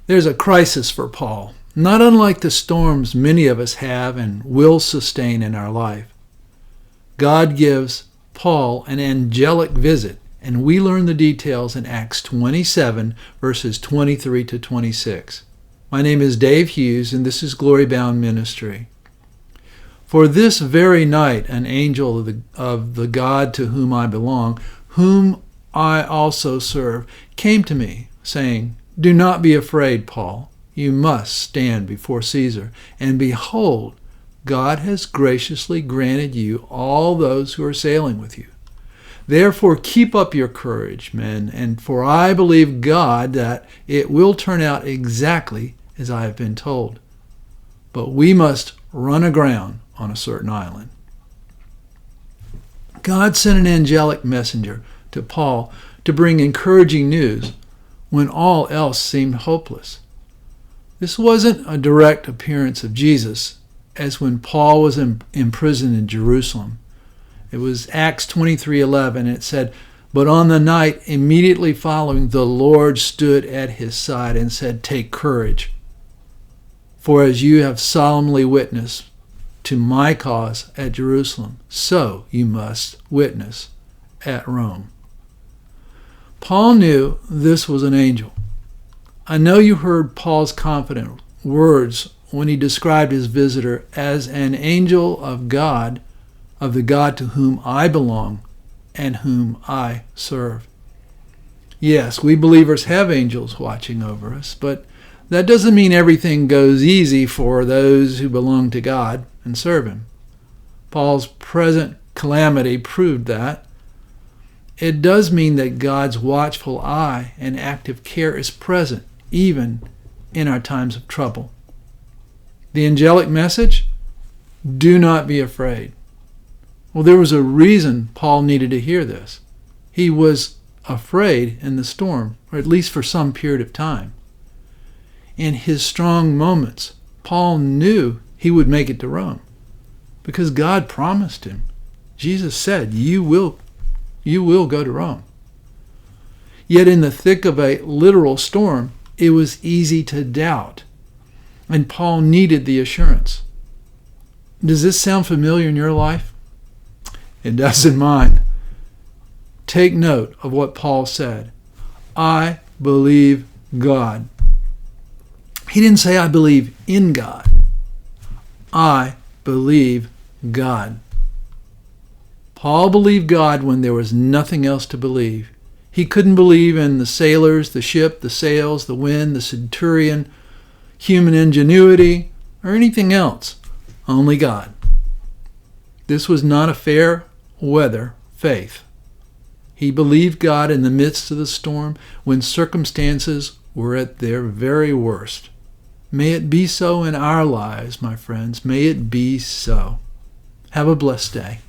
There's a crisis for Paul, not unlike the storms many of us have and will sustain in our life. God gives Paul an angelic visit, and we learn the details in Acts 27, verses 23 to 26. My name is Dave Hughes, and this is Glory Bound Ministry. For this very night an angel of the God to whom I belong, whom I also serve, came to me, saying, Do not be afraid, Paul. You must stand before Caesar. And behold, God has graciously granted you all those who are sailing with you. Therefore keep up your courage, men, and for I believe God that it will turn out exactly as I have been told. But we must run aground on a certain island. God sent an angelic messenger to Paul to bring encouraging news when all else seemed hopeless. This wasn't a direct appearance of Jesus, as when Paul was imprisoned in Jerusalem. It was Acts 23:11, and it said, But on the night immediately following, the Lord stood at his side and said, Take courage, for as you have solemnly witnessed to my cause at Jerusalem, so you must witness at Rome. Paul knew this was an angel. I know you heard Paul's confident words when he described his visitor as an angel of God, of the God to whom I belong and whom I serve. Yes, we believers have angels watching over us, but that doesn't mean everything goes easy for those who belong to God and serve Him. Paul's present calamity proved that. It does mean that God's watchful eye and active care is present even in our times of trouble. The angelic message? Do not be afraid. Well, there was a reason Paul needed to hear this. He was afraid in the storm, or at least for some period of time. In his strong moments, Paul knew he would make it to Rome because God promised him. Jesus said, you will go to Rome. Yet in the thick of a literal storm, it was easy to doubt, and Paul needed the assurance. Does this sound familiar in your life? It does in mine. Take note of what Paul said. I believe God. He didn't say I believe in God. I believe God. Paul believed God when there was nothing else to believe. He couldn't believe in the sailors, the ship, the sails, the wind, the centurion, human ingenuity, or anything else. Only God. This was not a fair weather faith. He believed God in the midst of the storm when circumstances were at their very worst. May it be so in our lives, my friends. May it be so. Have a blessed day.